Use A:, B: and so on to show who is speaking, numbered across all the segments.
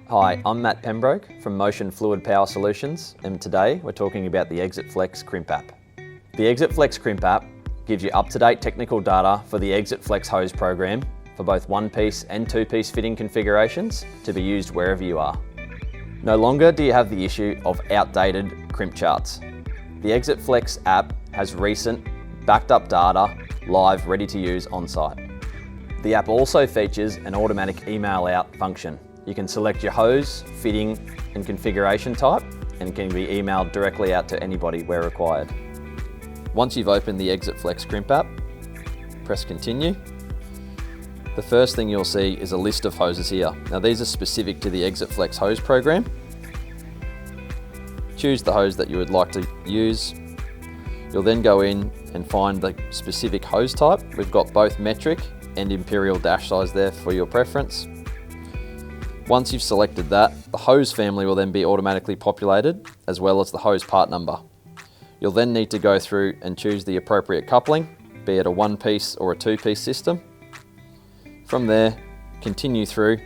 A: Hi, I'm Matt Pembroke from Motion Fluid Power Solutions, and today we're talking about the Exitflex Crimp app. The Exitflex Crimp app gives you up-to-date technical data for the Exitflex hose program for both one-piece and two-piece fitting configurations to be used wherever you are. No longer do you have the issue of outdated crimp charts. The Exitflex app has recent, backed-up data live ready to use on-site. The app also features an automatic email out function. You can select your hose, fitting and configuration type and can be emailed directly out to anybody where required. Once you've opened the Exitflex Crimp app, press continue. The first thing you'll see is a list of hoses here. Now these are specific to the Exitflex hose program. Choose the hose that you would like to use. You'll then go in and find the specific hose type. We've got both metric and imperial dash size there for your preference. Once you've selected that, the hose family will then be automatically populated, as well as the hose part number. You'll then need to go through and choose the appropriate coupling, be it a one-piece or a two-piece system. From there, continue through.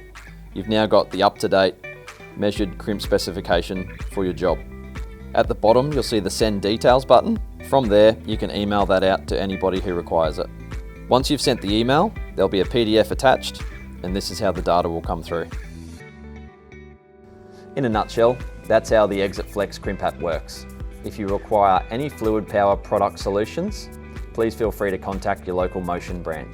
A: You've now got the up-to-date measured crimp specification for your job. At the bottom, you'll see the Send Details button. From there, you can email that out to anybody who requires it. Once you've sent the email, there'll be a PDF attached, and this is how the data will come through. In a nutshell, that's how the Exitflex Crimp app works. If you require any fluid power product solutions, please feel free to contact your local Motion branch.